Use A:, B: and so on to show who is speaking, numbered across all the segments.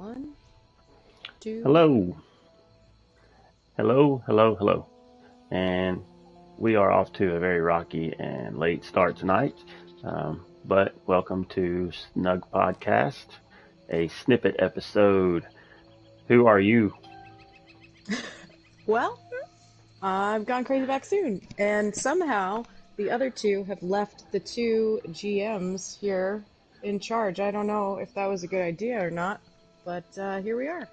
A: One, two.
B: Hello, hello. And we are off to a very rocky and late start tonight. But welcome to Snugpod Cast, a snippet episode. Who are you?
A: Well, I've gone crazy back soon, and somehow the other two have left the two GMs here in charge. I don't know if that was a good idea or not, but here we are.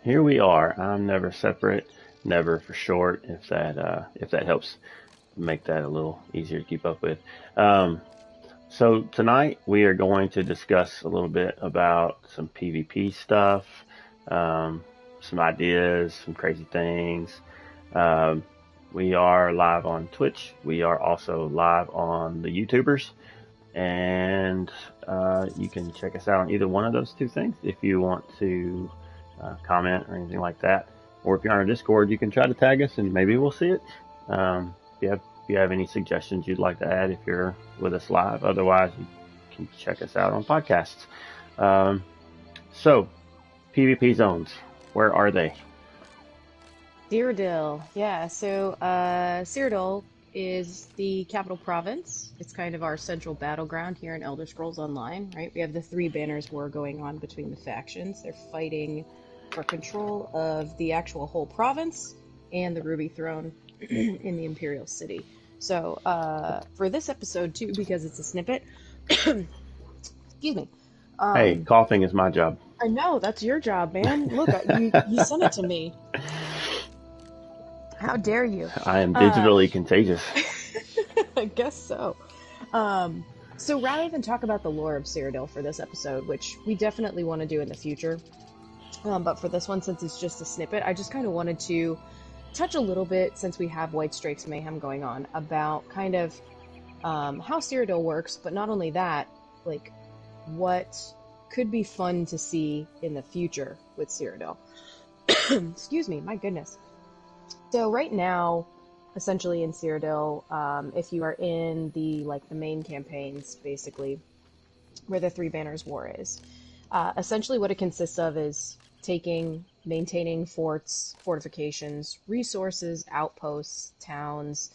B: Here we are. I'm never separate, never for short. If that helps make that a little easier to keep up with. So tonight we are going to discuss a little bit about some PvP stuff, some ideas, some crazy things. Um, we are live on Twitch. We are also live on the YouTubers, and you can check us out on either one of those two things if you want to comment or anything like that. Or if you're on our Discord, you can try to tag us, and maybe we'll see it. If you have any suggestions you'd like to add if you're with us live. Otherwise, you can check us out on podcasts. So, PvP zones, where are they?
A: Cyrodiil. Yeah, so Cyrodiil is the capital province. It's kind of our central battleground here in Elder Scrolls Online, right? We have the Three Banners War going on between the factions. They're fighting for control of the actual whole province and the Ruby Throne in the Imperial City. So for this episode, too, because it's a snippet, excuse me.
B: Hey, coughing is my job.
A: I know, that's your job, man. Look, you sent it to me. How dare you?
B: I am digitally contagious.
A: I guess so. So rather than talk about the lore of Cyrodiil for this episode, which we definitely want to do in the future, but for this one, since it's just a snippet, I just kind of wanted to touch a little bit, since we have White Strikes Mayhem going on, about kind of how Cyrodiil works, but not only that, like what could be fun to see in the future with Cyrodiil. Excuse me, my goodness. So right now, essentially in Cyrodiil, if you are in the main campaigns, basically, where the Three Banners War is, essentially what it consists of is maintaining forts, fortifications, resources, outposts, towns,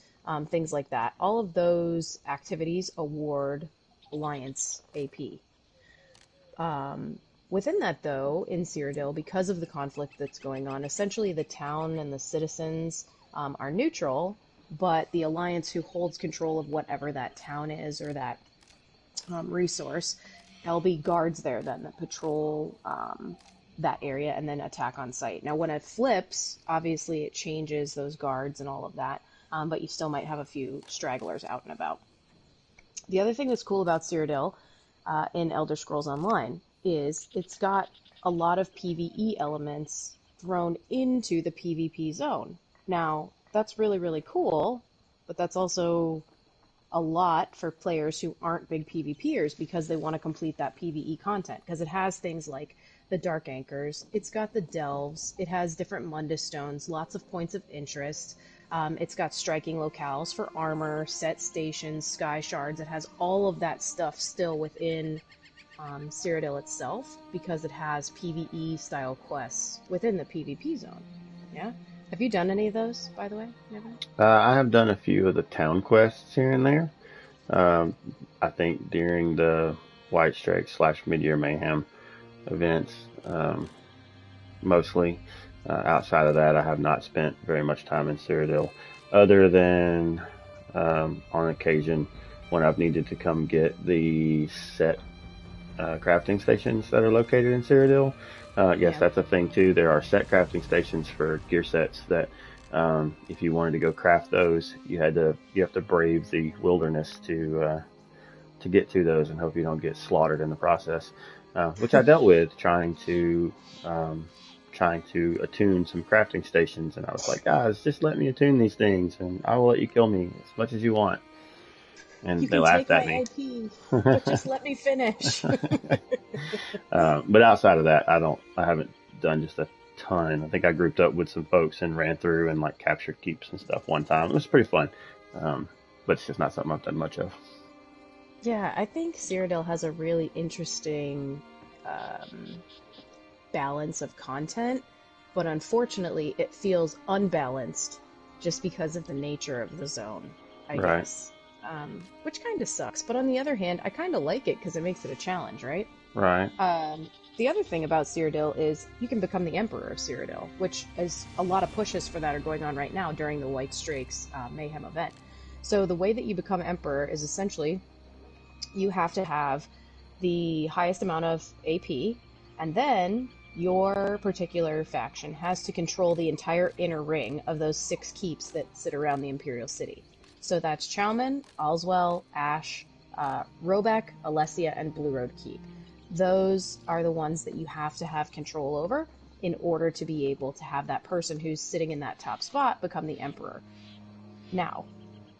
A: things like that. All of those activities award Alliance AP. Within that, though, in Cyrodiil, because of the conflict that's going on, essentially the town and the citizens are neutral, but the Alliance, who holds control of whatever that town is or that resource, there'll be guards there then that patrol that area and then attack on site. Now, when it flips, obviously it changes those guards and all of that, but you still might have a few stragglers out and about. The other thing that's cool about Cyrodiil in Elder Scrolls Online is it's got a lot of PvE elements thrown into the PvP zone. Now, that's really, really cool, but that's also a lot for players who aren't big PvPers because they want to complete that PvE content, because it has things like the Dark Anchors, it's got the Delves, it has different Mundus Stones, lots of points of interest, it's got striking locales for armor, set stations, sky shards. It has all of that stuff still within Cyrodiil itself, because it has PvE style quests within the PvP zone. Yeah? Have you done any of those, by the way? Never?
B: I have done a few of the town quests here and there. I think during the White Strike / Mid-Year Mayhem events, mostly. Outside of that, I have not spent very much time in Cyrodiil, other than on occasion when I've needed to come get the set crafting stations that are located in Cyrodiil. Yes, that's a thing too. There are set crafting stations for gear sets that, if you wanted to go craft those, you have to brave the wilderness to get to those, and hope you don't get slaughtered in the process. Which I dealt with trying to attune some crafting stations, and I was like, guys, just let me attune these things, and I will let you kill me as much as you want. And
A: You
B: they
A: can
B: laughed
A: take
B: at
A: my
B: me.
A: IP, but just let me finish.
B: But outside of that, I haven't done just a ton. I think I grouped up with some folks and ran through and captured keeps and stuff one time. It was pretty fun. But it's just not something I've done much of.
A: Yeah, I think Cyrodiil has a really interesting balance of content, but unfortunately it feels unbalanced just because of the nature of the zone, I
B: Right.
A: guess. Which kind of sucks, but on the other hand, I kind of like it because it makes it a challenge, right?
B: Right.
A: The other thing about Cyrodiil is you can become the Emperor of Cyrodiil, which is a lot of pushes for that are going on right now during the White Strakes Mayhem event. So the way that you become Emperor is essentially you have to have the highest amount of AP, and then your particular faction has to control the entire inner ring of those 6 keeps that sit around the Imperial City. So that's Chowman, Allswell, Ash, Robeck, Alessia, and Blue Road Keep. Those are the ones that you have to have control over in order to be able to have that person who's sitting in that top spot become the Emperor. Now,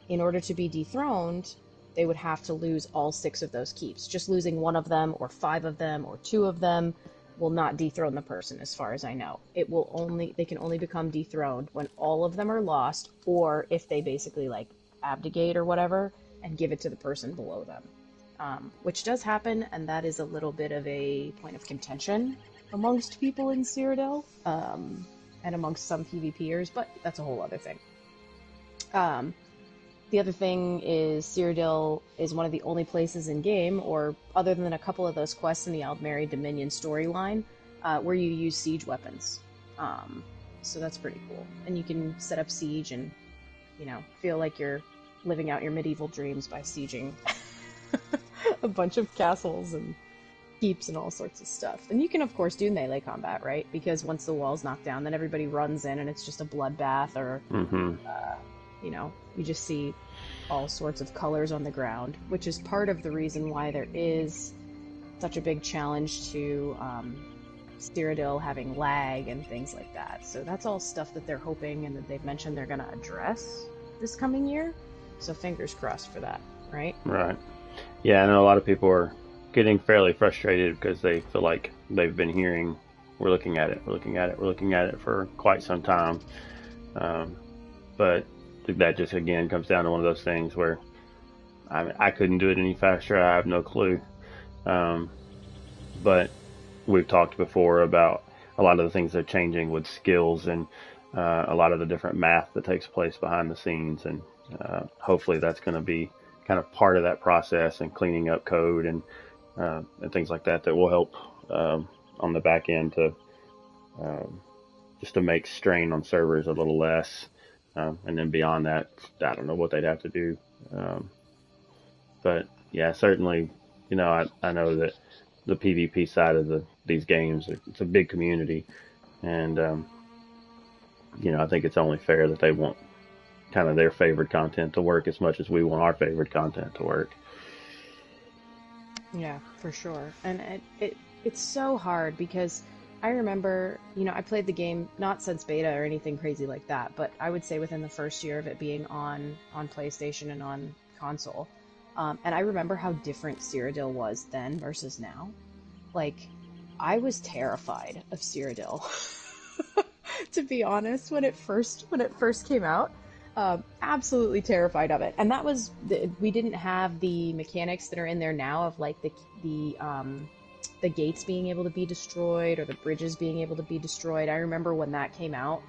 A: in order to be dethroned, they would have to lose all 6 of those keeps. Just losing one of them, or 5 of them, or 2 of them will not dethrone the person, as far as I know. They can only become dethroned when all of them are lost, or if they basically like abdicate or whatever and give it to the person below them. Which does happen, and that is a little bit of a point of contention amongst people in Cyrodiil, and amongst some PvPers, but that's a whole other thing. The other thing is Cyrodiil is one of the only places in game, or other than a couple of those quests in the Aldmeri Dominion storyline, where you use siege weapons. So that's pretty cool. And you can set up siege and, feel like you're living out your medieval dreams by sieging a bunch of castles and keeps and all sorts of stuff. And you can, of course, do melee combat, right? Because once the wall's knocked down, then everybody runs in and it's just a bloodbath, or, you just see all sorts of colors on the ground, which is part of the reason why there is such a big challenge to Cyrodiil having lag and things like that. So that's all stuff that they're hoping and that they've mentioned they're going to address this coming year. So fingers crossed for that, right?
B: Right. Yeah, I know a lot of people are getting fairly frustrated because they feel like they've been hearing, we're looking at it for quite some time. But that just, again, comes down to one of those things where I couldn't do it any faster. I have no clue. But we've talked before about a lot of the things that are changing with skills and a lot of the different math that takes place behind the scenes. And hopefully that's going to be kind of part of that process, and cleaning up code and things like that will help on the back end to just to make strain on servers a little less. And then beyond that, I don't know what they'd have to do. But yeah, certainly, I know that the PvP side of these games, it's a big community, and I think it's only fair that they want kind of their favorite content to work as much as we want our favorite content to work.
A: Yeah, for sure. And it's so hard because I remember, I played the game not since beta or anything crazy like that, but I would say within the first year of it being on PlayStation and on console. And I remember how different Cyrodiil was then versus now. Like, I was terrified of Cyrodiil, to be honest, when it first came out. Absolutely terrified of it. And that was, we didn't have the mechanics that are in there now of like the gates being able to be destroyed or the bridges being able to be destroyed. I remember when that came out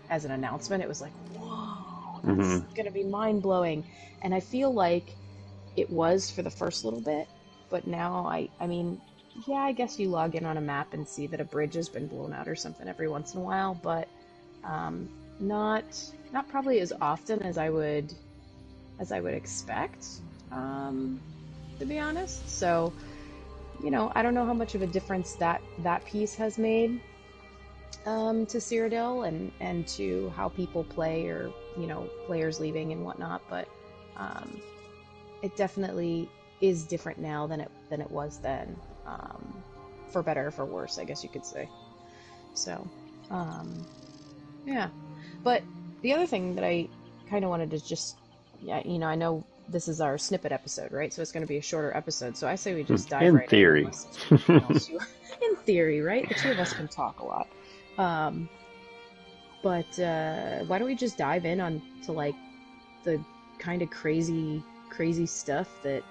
A: as an announcement, it was like, whoa, that's gonna be mind-blowing. And I feel like it was for the first little bit, but now I mean, yeah, I guess you log in on a map and see that a bridge has been blown out or something every once in a while, but not probably as often as I would expect, to be honest. So, I don't know how much of a difference that piece has made to Cyrodiil and to how people play, or players leaving and whatnot. But it definitely is different now than it was then, for better or for worse, I guess you could say. So, yeah. But the other thing that I kind of wanted to just, I know this is our snippet episode, right? So it's going to be a shorter episode. So I say we just dive
B: In
A: right
B: theory.
A: in. Unless there's anything else in theory, right? The two of us can talk a lot. But why don't we just dive in on to like the kind of crazy stuff that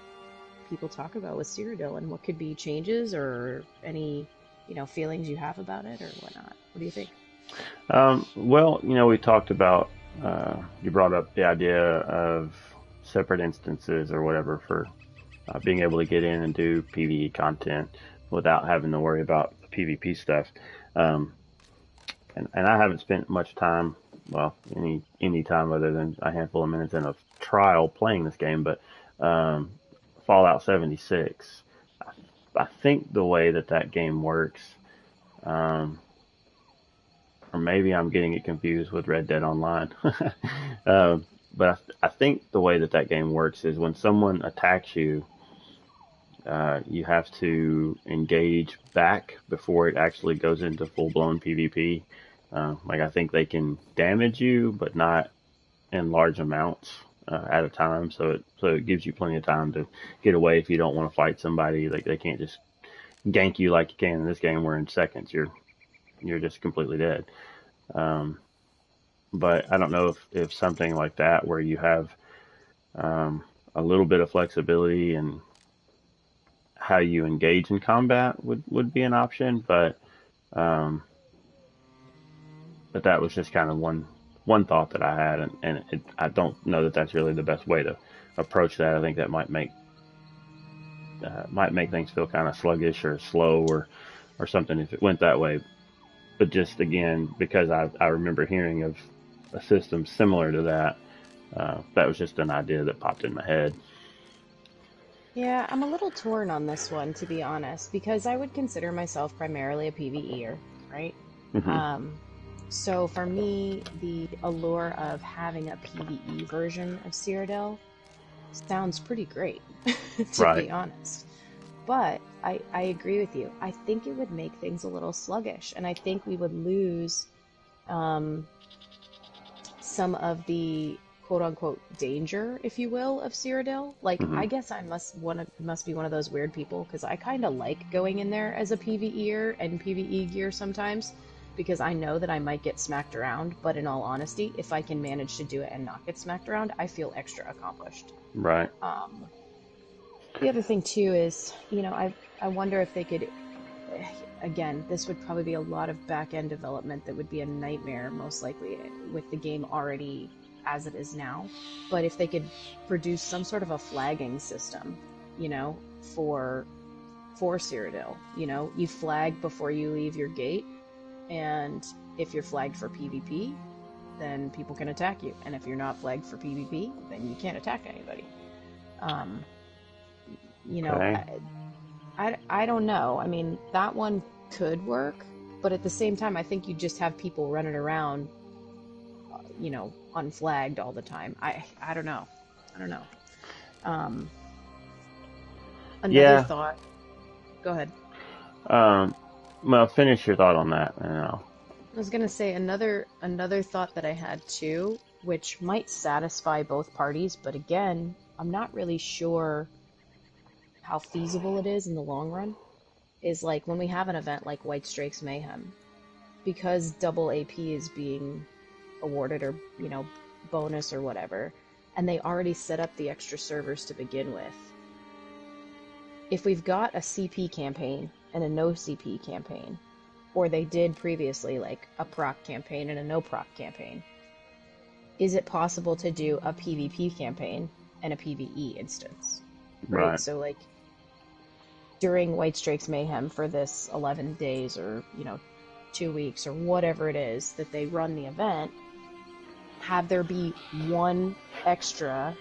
A: people talk about with Cyrodiil, and what could be changes or any feelings you have about it or whatnot. What do you think?
B: Well, we talked about, you brought up the idea of separate instances or whatever for being able to get in and do PvE content without having to worry about the PvP stuff. Um, and I haven't spent much time, well, any time other than a handful of minutes in a trial playing this game, but um, Fallout 76. I think the way that game works, um, or maybe I'm getting it confused with Red Dead Online. But I think the way that game works is when someone attacks you, you have to engage back before it actually goes into full blown PvP. Like I think they can damage you, but not in large amounts at a time. So it gives you plenty of time to get away if you don't want to fight somebody. Like they can't just gank you like you can in this game, where in seconds you're just completely dead. Um, but I don't know if something like that where you have a little bit of flexibility and how you engage in combat would be an option, um, but that was just kind of one thought that I had, and I don't know that that's really the best way to approach that. I think that might make things feel kind of sluggish or slow or something if it went that way. But just again, because I remember hearing of a system similar to that, that was just an idea that popped in my head.
A: Yeah, I'm a little torn on this one, to be honest, because I would consider myself primarily a PvEer, right?
B: Hmm.
A: Um, so for me, the allure of having a PvE version of Cyrodiil sounds pretty great, to
B: Right.
A: be honest. But I agree with you. I think it would make things a little sluggish, and I think we would lose um, some of the quote unquote danger, if you will, of Cyrodiil. Like,
B: Hmm.
A: I guess I must be one of those weird people because I kind of like going in there as a PvEer and PvE gear sometimes because I know that I might get smacked around. But in all honesty, if I can manage to do it and not get smacked around, I feel extra accomplished.
B: Right.
A: Um, the other thing too is, I wonder if they could. Again, this would probably be a lot of back end development that would be a nightmare, most likely, with the game already as it is now. But if they could produce some sort of a flagging system, you know, for Cyrodiil, you flag before you leave your gate, and if you're flagged for PvP, then people can attack you, and if you're not flagged for PvP, then you can't attack anybody. Um, you know,
B: Okay.
A: I don't know. I mean, that one could work, but at the same time, I think you just have people running around, unflagged all the time. I don't know. I don't know. Um, Another
B: Yeah.
A: thought. Go ahead.
B: Um, well, finish your thought on that, and
A: I was gonna say another thought that I had too, which might satisfy both parties, but again, I'm not really sure how feasible it is in the long run. Is like when we have an event like White Strikes Mayhem, because double AP is being awarded or, bonus or whatever, and they already set up the extra servers to begin with. If we've got a CP campaign and a no CP campaign, or they did previously like a proc campaign and a no proc campaign, is it possible to do a PvP campaign and a PvE instance? Right?
B: right.
A: So like during White Strikes Mayhem for this 11 days or, 2 weeks or whatever it is that they run the event, have there be one extra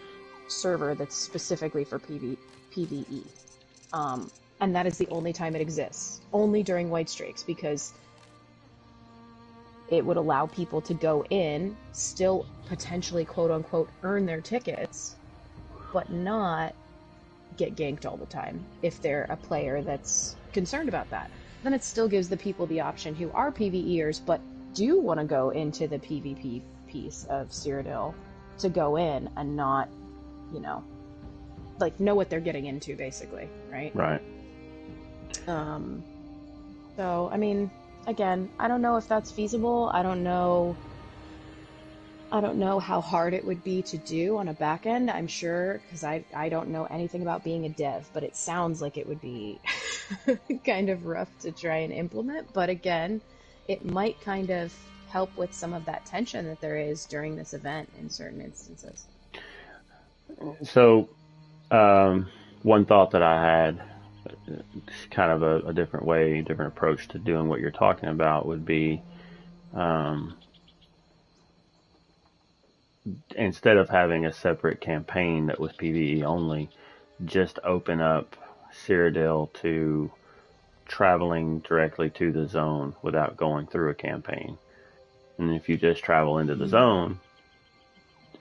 A: server that's specifically for PvE. And that is the only time it exists, only during White Strikes, because it would allow people to go in, still potentially quote unquote earn their tickets, but not get ganked all the time if they're a player that's concerned about that. Then it still gives the people the option who are PvEers but do want to go into the PvP piece of Cyrodiil to go in and not, you know, like know what they're getting into basically, right?
B: Right.
A: Um, so, I mean, again, I don't know if that's feasible. I don't know how hard it would be to do on a back end. I'm sure, because I don't know anything about being a dev, but it sounds like it would be kind of rough to try and implement. But again, it might kind of help with some of that tension that there is during this event in certain instances.
B: So, one thought that I had, kind of a different way, different approach to doing what you're talking about would be, um, instead of having a separate campaign that was PvE only, just open up Cyrodiil to traveling directly to the zone without going through a campaign. And if you just travel into the zone,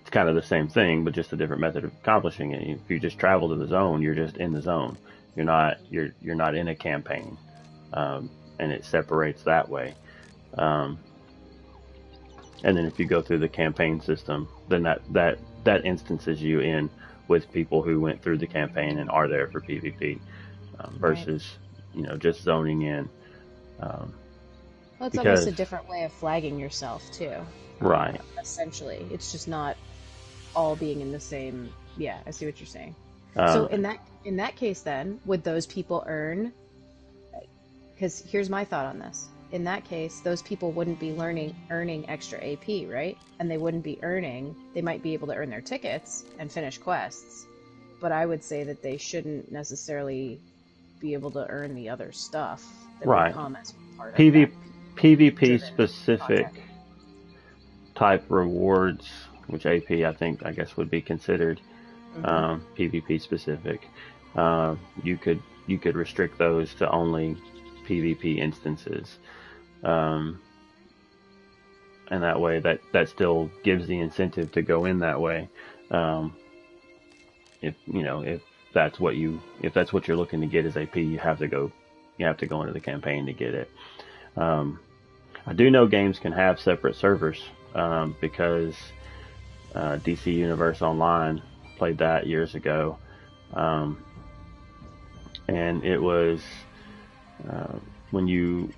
B: it's kind of the same thing, but just a different method of accomplishing it. If you just travel to the zone, you're just in the zone. You're not in a campaign, and it separates that way. Um, and then if you go through the campaign system, then that instances you in with people who went through the campaign and are there for PvP,
A: Right.
B: versus just zoning in,
A: Well, it's almost a
B: because
A: different way of flagging yourself too.
B: right.
A: Essentially, it's just not all being in the same. Yeah, I see what you're saying. So
B: Um,
A: in that case, then would those people earn? Because here's my thought on this. In that case, those people wouldn't be earning extra AP, right? And they wouldn't be earning. They might be able to earn their tickets and finish quests, but I would say that they shouldn't necessarily be able to earn the other stuff that would
B: right.
A: come as part of that
B: PV, PvP
A: driven
B: specific
A: content.
B: type rewards, which AP I guess would be considered,
A: Hmm.
B: PvP specific. You could restrict those to only PvP instances, um, and that way that still gives the incentive to go in that way. Um, if if that's what you're looking to get as AP, you have to go into the campaign to get it. Um, I do know games can have separate servers, because DC Universe Online played that years ago, um, and it was, uh, when you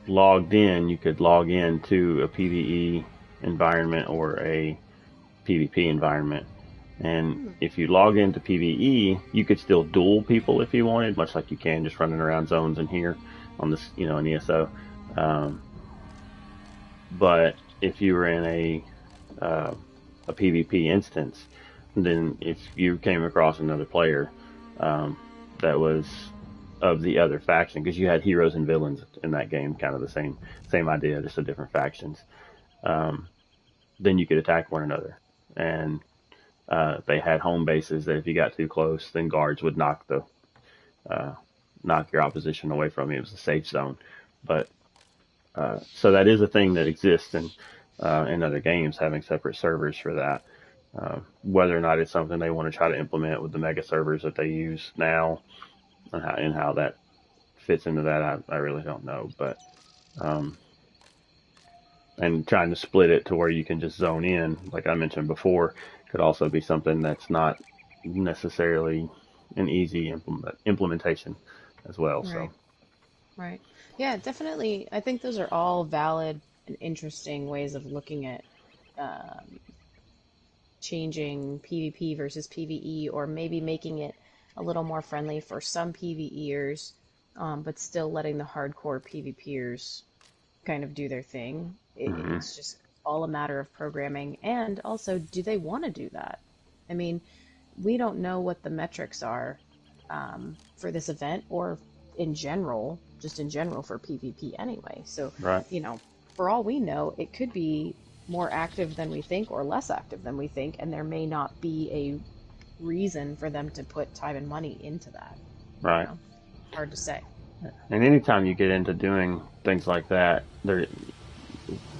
B: logged in, you could log in to a PvE environment or a PvP environment. And
A: Hmm.
B: if you log into PvE, you could still duel people if you wanted, much like you can just running around zones in here on this, in ESO. Um, but if you were in uh, a PvP instance, then if you came across another player, um, that was of the other faction, because you had heroes and villains in that game, kind of the same idea, just the different factions. Um, then you could attack one another, and they had home bases that if you got too close, then guards would uh, knock your opposition away from you. It was a safe zone, but so that is a thing that exists in other games, having separate servers for that. Whether or not it's something they want to try to implement with the mega servers that they use now, and how that fits into that, I really don't know. But um, and trying to split it to where you can just zone in, like I mentioned before, could also be something that's not necessarily an easy implementation as well. So
A: Right. Right. Yeah, definitely. I think those are all valid and interesting ways of looking at um, changing PvP versus PvE, or maybe making it a little more friendly for some PvEers, but still letting the hardcore PvPers kind of do their thing.
B: hmm
A: It's just all a matter of programming. And also, do they want to do that? I mean, we don't know what the metrics are for this event, or in general, just in general for PvP anyway. So,
B: right,
A: you know, for all we know, it could be more active than we think or less active than we think, and there may not be a reason for them to put time and money into that. You
B: right.
A: know, hard to say.
B: And anytime you get into doing things like that, there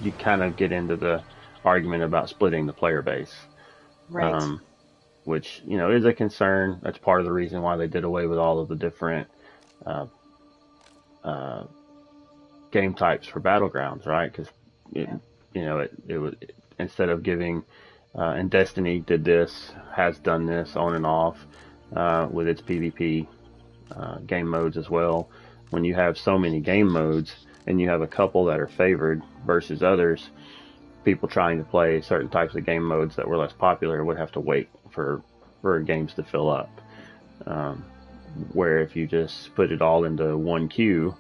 B: you kind of get into the argument about splitting the player base,
A: Right.
B: um, which is a concern. That's part of the reason why they did away with all of the different uh, uh, game types for battlegrounds, right? Because it,
A: Yeah.
B: it was, instead of giving, and Destiny did this, has done this on and off, with its PvP game modes as well. When you have so many game modes and you have a couple that are favored versus others, people trying to play certain types of game modes that were less popular would have to wait for games to fill up. Um, Where if you just put it all into one queue,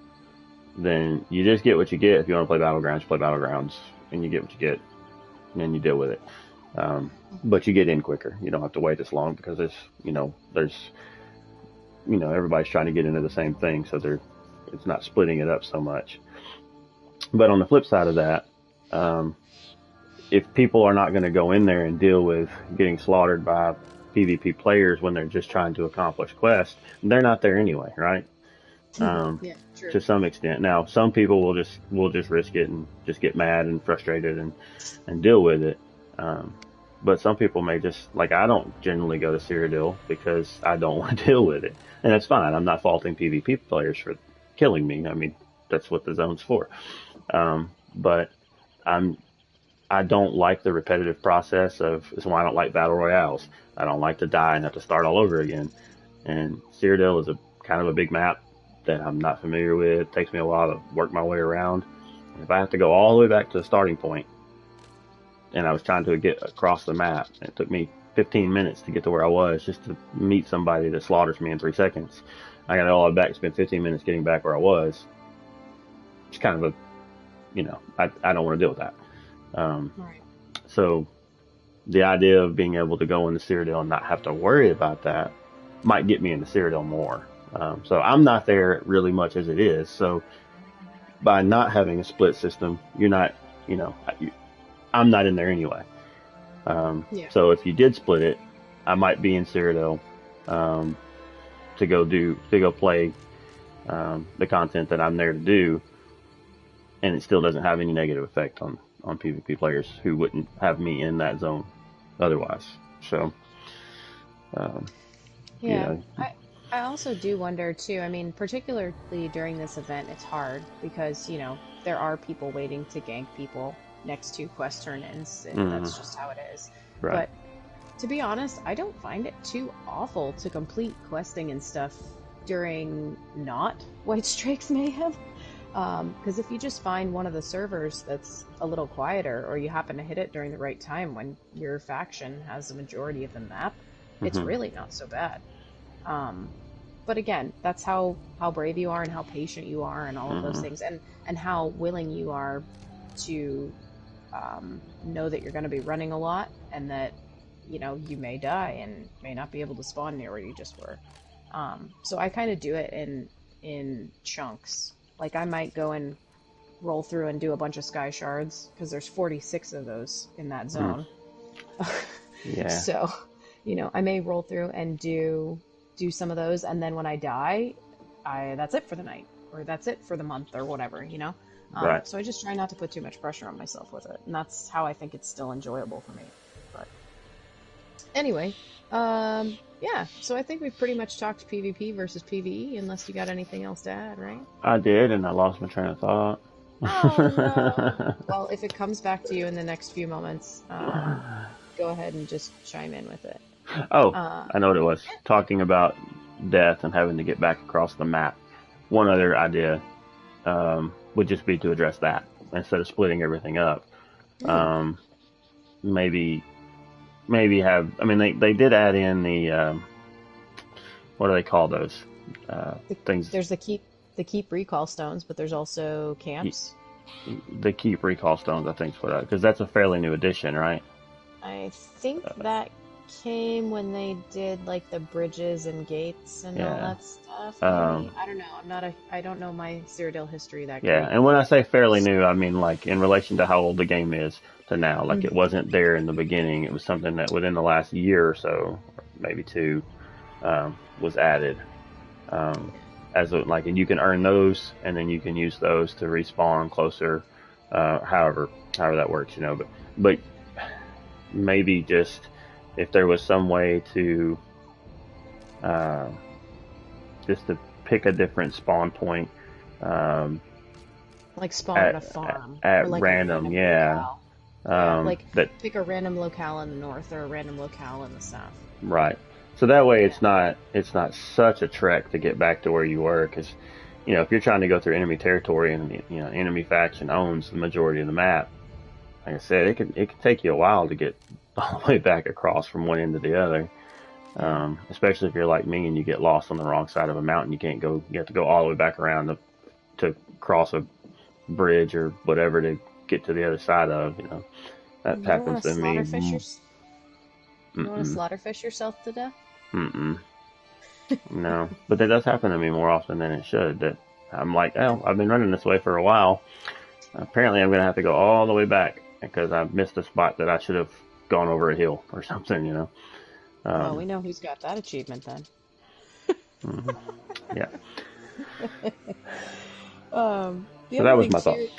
B: then you just get what you get. If you want to play Battlegrounds, you play Battlegrounds, and you get what you get, and then you deal with it. But you get in quicker. You don't have to wait as long because everybody's trying to get into the same thing, so it's not splitting it up so much. But on the flip side of that, if people are not going to go in there and deal with getting slaughtered by PvP players when they're just trying to accomplish quests, they're not there anyway, right?
A: Yeah, true.
B: To some extent. Now, some people will just risk it and just get mad and frustrated and deal with it. But some people may just, like, I don't generally go to Cyrodiil because I don't want to deal with it. And that's fine. I'm not faulting PvP players for killing me. I mean, that's what the zone's for. But I don't like the repetitive process that's why I don't like battle royales. I don't like to die and have to start all over again. And Cyrodiil is a kind of a big map that I'm not familiar with. It takes me a while to work my way around. If I have to go all the way back to the starting point, and I was trying to get across the map, and it took me 15 minutes to get to where I was just to meet somebody that slaughters me in 3 seconds. I got all the way back, spent 15 minutes getting back where I was. It's kind of I don't want to deal with that.
A: Right.
B: So the idea of being able to go into Cyrodiil and not have to worry about that might get me into Cyrodiil more. So I'm not there really much as it is. So by not having a split system, you're not, I'm not in there anyway.
A: Yeah.
B: So if you did split it, I might be in Cyrodiil to go play the content that I'm there to do, and it still doesn't have any negative effect on PvP players who wouldn't have me in that zone otherwise. So,
A: yeah. I also do wonder too. I mean, particularly during this event, it's hard because there are people waiting to gank people next to quest turn-ins, and that's just how it is.
B: Right.
A: But to be honest, I don't find it too awful to complete questing and stuff during not White Strike's Mayhem. Because if you just find one of the servers that's a little quieter, or you happen to hit it during the right time when your faction has the majority of the map, it's really not so bad. But again, that's how brave you are and how patient you are and all of those things, and how willing you are to know that you're going to be running a lot and that you may die and may not be able to spawn near where you just were. So I kind of do it in chunks. Like, I might go and roll through and do a bunch of sky shards, because there's 46 of those in that zone.
B: Yeah.
A: So, I may roll through and do some of those, and then when I die, that's it for the night, or that's it for the month, or whatever,
B: Right.
A: So I just try not to put too much pressure on myself with it, and that's how I think it's still enjoyable for me. But anyway, yeah, so I think we've pretty much talked PvP versus PvE, unless you got anything else to add, right?
B: I did, and I lost my train of thought.
A: Oh, no. Well, if it comes back to you in the next few moments, go ahead and just chime in with it.
B: Oh, I know what it was. Talking about death and having to get back across the map. One other idea would just be to address that instead of splitting everything up. Maybe have. I mean, they did add in the what do they call those things?
A: There's the keep recall stones, but there's also camps.
B: The keep recall stones, I think, because that's a fairly new addition, right?
A: I think that came when they did like the bridges and gates and all that stuff. I don't know. I don't know my Cyrodiil history that great.
B: Yeah, and when I say fairly new, I mean like in relation to how old the game is to now. Like it wasn't there in the beginning. It was something that within the last year or so, maybe two, was added. And you can earn those, and then you can use those to respawn closer. However that works, But maybe just if there was some way to just to pick a different spawn point,
A: like spawn at a farm
B: at
A: or like
B: random,
A: pick a random locale in the north or a random locale in the south.
B: Right. So that way it's not such a trek to get back to where you were, because if you're trying to go through enemy territory and enemy faction owns the majority of the map, like I said, it could take you a while to get all the way back across from one end to the other.
A: Yeah.
B: Especially if you're like me and you get lost on the wrong side of a mountain. You can't go. You have to go all the way back around to cross a bridge or whatever to get to the other side of. That
A: You don't want
B: happens
A: to
B: to me.
A: you don't want to
B: Mm-mm,
A: slaughterfish yourself to death.
B: mm-mm, no, but that does happen to me more often than it should. That I'm like, oh, I've been running this way for a while. Apparently, I'm gonna have to go all the way back because I missed a spot that I should have gone over a hill or something.
A: Oh,
B: Um,
A: we know who's got that achievement then.
B: mhm, yeah.
A: The
B: So that
A: other
B: was
A: thing
B: my thought.
A: too,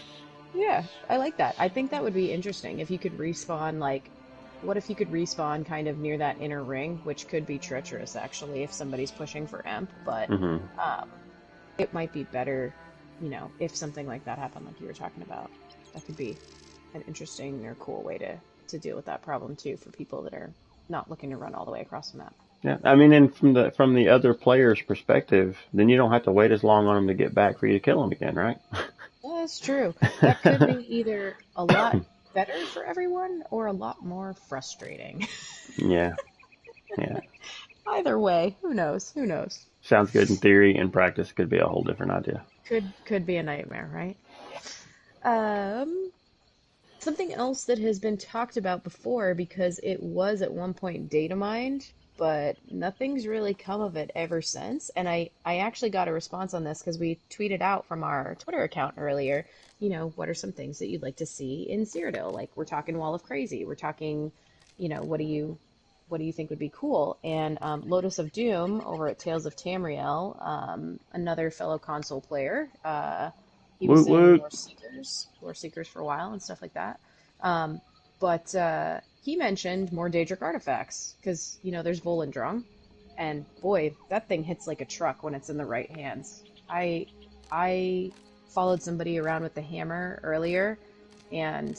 A: yeah, I like that. I think that would be interesting if you could respawn, like, what if you could respawn kind of near that inner ring, which could be treacherous actually if somebody's pushing for Emp, but
B: Hmm.
A: um, it might be better, if something like that happened, like you were talking about. That could be an interesting or cool way to deal with that problem too for people that are not looking to run all the way across the map.
B: Yeah, I mean, and from the other player's perspective, then you don't have to wait as long on them to get back for you to kill them again, right?
A: Yeah, that's true. That could be either a lot better for everyone or a lot more frustrating.
B: Yeah, yeah.
A: Either way, who knows? Who knows?
B: Sounds good in theory. In practice, could be a whole different idea.
A: Could be a nightmare, right? Um, Something else that has been talked about before because it was at one point data mined, but nothing's really come of it ever since. And I actually got a response on this because we tweeted out from our Twitter account earlier, what are some things that you'd like to see in Cyrodiil? Like we're talking Wall of Crazy, we're talking, what do you think would be cool? And Lotus of Doom over at Tales of Tamriel, another fellow console player, he was
B: Woot
A: saying
B: woot.
A: Lore Seekers for a while and stuff like that. Um, but he mentioned more Daedric artifacts because there's Volendrung, and boy, that thing hits like a truck when it's in the right hands. I followed somebody around with the hammer earlier, and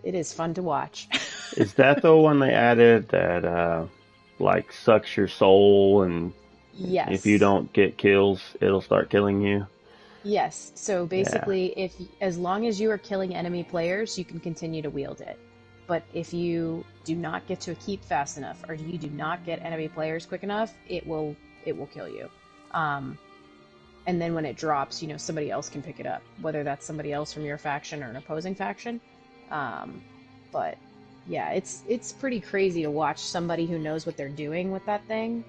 A: it is fun to watch.
B: Is that the one they added that like sucks your soul, and if you
A: Yes.
B: don't get kills, it'll start killing you?
A: Yes. So
B: Yeah.
A: basically, if as long as you are killing enemy players, you can continue to wield it. But if you do not get to a keep fast enough, or you do not get enemy players quick enough, it will kill you. Um, and then when it drops, somebody else can pick it up, whether that's somebody else from your faction or an opposing faction. Um, but yeah, it's pretty crazy to watch somebody who knows what they're doing with that thing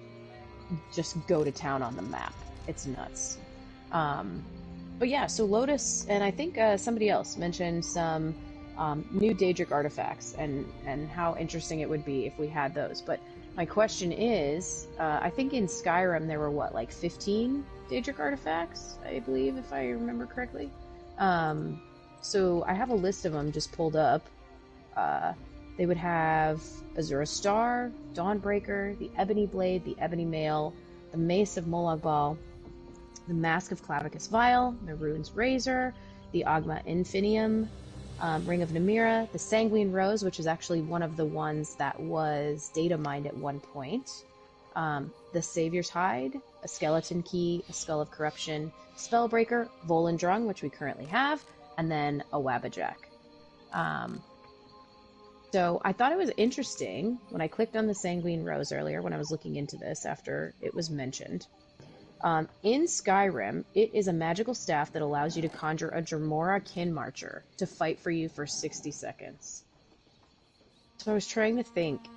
A: just go to town on the map. It's nuts. Um, but yeah, so Lotus and I think somebody else mentioned some new Daedric artifacts and how interesting it would be if we had those. But my question is, I think in Skyrim there were what, like 15 Daedric artifacts, I believe, if I remember correctly. Um, so I have a list of them just pulled up. Uh, they would have Azura Star, Dawnbreaker, the Ebony Blade, the Ebony Mail, the Mace of Molagbal, the Mask of Clavicus Vile, the Rune's Razor, the Ogma Infinium, Ring of Namira, the Sanguine Rose, which is actually one of the ones that was data mined at one point, the Savior's Hide, a Skeleton Key, a Skull of Corruption, Spellbreaker, Volendrung, which we currently have, and then a Wabbajack. Um, so I thought it was interesting when I clicked on the Sanguine Rose earlier when I was looking into this after it was mentioned. In Skyrim, it is a magical staff that allows you to conjure a Dremora Kin Marcher to fight for you for 60 seconds. So I was trying to think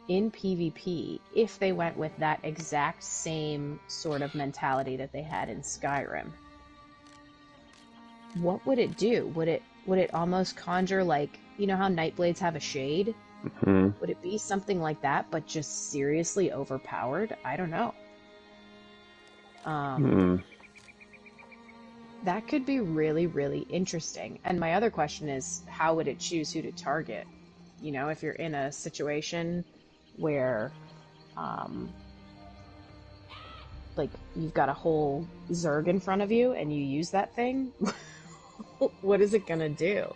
A: in PvP if they went with that exact same sort of mentality that they had in Skyrim. What would it do? Would it almost conjure like how Nightblades have a shade?
B: Hmm.
A: Would it be something like that, but just seriously overpowered? I don't know. Um,
B: Hmm.
A: that could be really, really interesting. And my other question is, how would it choose who to target? If you're in a situation where, um, like, you've got a whole Zerg in front of you and you use that thing, what is it gonna do?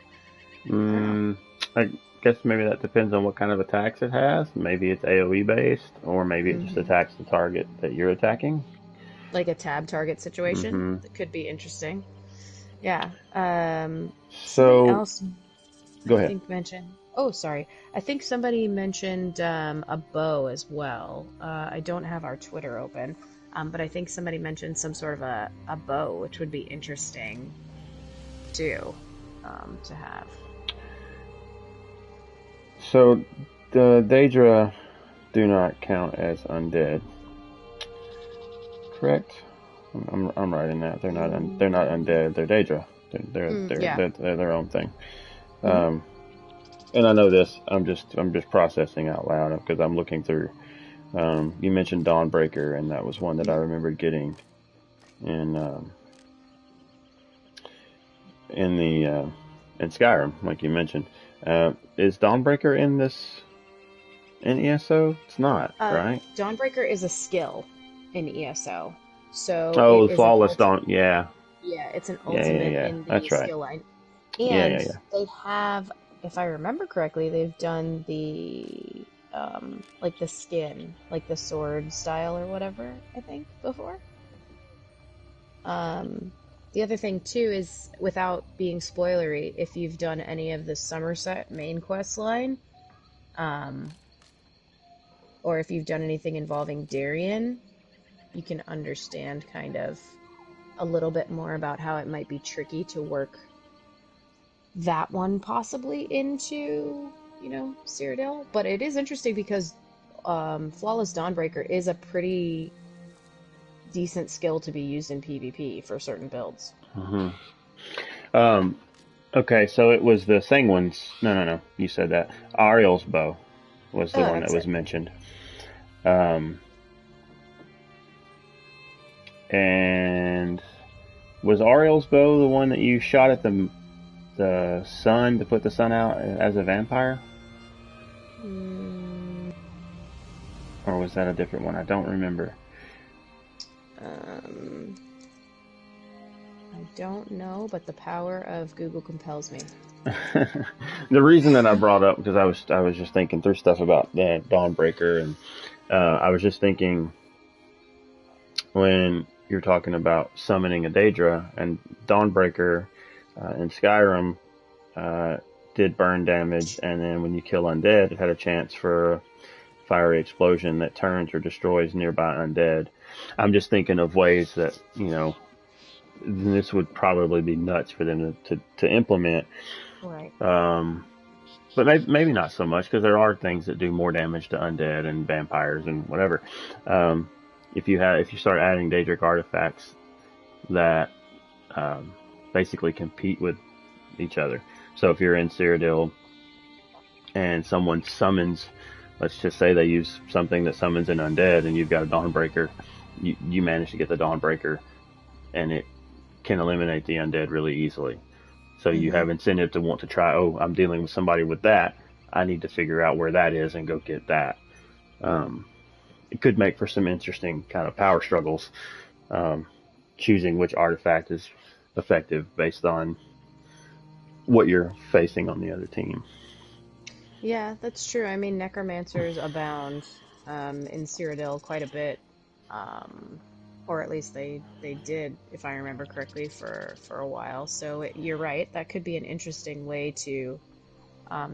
A: I don't know.
B: Mm, I guess maybe that depends on what kind of attacks it has. Maybe it's AoE based, or maybe it just
A: Hmm.
B: attacks the target that you're attacking.
A: Like a tab target situation,
B: Hmm.
A: that could be interesting. Yeah. Somebody
B: So
A: else
B: go
A: I
B: ahead.
A: think mentioned. Oh, sorry. I think somebody mentioned a bow as well. I don't have our Twitter open, but I think somebody mentioned some sort of a bow, which would be interesting too, to have.
B: So the Daedra do not count as undead, correct? I'm right in that. They're not undead. They're Daedra.
A: Yeah.
B: They're their own thing.
A: Hmm.
B: Um, and I know this. I'm just processing out loud because I'm looking through. You mentioned Dawnbreaker, and that was one that I
A: Hmm.
B: remembered getting in in the in Skyrim, like you mentioned. Is Dawnbreaker in this in ESO? It's not,
A: Uh,
B: right?
A: Dawnbreaker is a skill in ESO, so
B: Oh,
A: it
B: the
A: is an
B: flawless
A: ultimate.
B: Dawn. Yeah,
A: Yeah, it's an
B: yeah, yeah,
A: ultimate
B: yeah.
A: in the
B: That's right.
A: skill line.
B: Yeah,
A: And
B: yeah, yeah.
A: they have, if I remember correctly, they've done like the skin, like the sword style or whatever, I think, before. Um, the other thing too is, without being spoilery, if you've done any of the Somerset main quest line, um, or if you've done anything involving Darien, you can understand kind of a little bit more about how it might be tricky to work that one possibly into, Cyrodiil. But it is interesting because Flawless Dawnbreaker is a pretty decent skill to be used in PvP for certain builds.
B: Hmm. Um, okay, so it was the Sangwin's. No, no, no. You said that. Ariel's bow was the
A: Oh,
B: one that
A: that's
B: was
A: it.
B: mentioned. Um, and was Ariel's bow the one that you shot at the sun to put the sun out as a vampire,
A: Mm,
B: or was that a different one? I don't remember.
A: um, I don't know, but the power of Google compels me.
B: The reason that I brought up because I was just thinking through stuff about the Dawnbreaker, and I was just thinking when you're talking about summoning a Daedra and Dawnbreaker in Skyrim uh, did burn damage, and then when you kill undead, it had a chance for a fiery explosion that turns or destroys nearby undead. I'm just thinking of ways that this would probably be nuts for them to implement.
A: Right.
B: Um, but maybe not so much because there are things that do more damage to undead and vampires and whatever. Um, if you start adding Daedric artifacts that um, basically compete with each other. So if you're in Cyrodiil and someone summons, let's just say they use something that summons an undead, and you've got a Dawnbreaker, you manage to get the Dawnbreaker, and it can eliminate the undead really easily. So you
A: Hmm.
B: have incentive to want to try. Oh, I'm dealing with somebody with that. I need to figure out where that is and go get that. Um, it could make for some interesting kind of power struggles, um, choosing which artifact is effective based on what you're facing on the other team.
A: Yeah, that's true. I mean, necromancers abound in Cyrodiil quite a bit, um, or at least they did, if I remember correctly, for a while. So you're right. That could be an interesting way to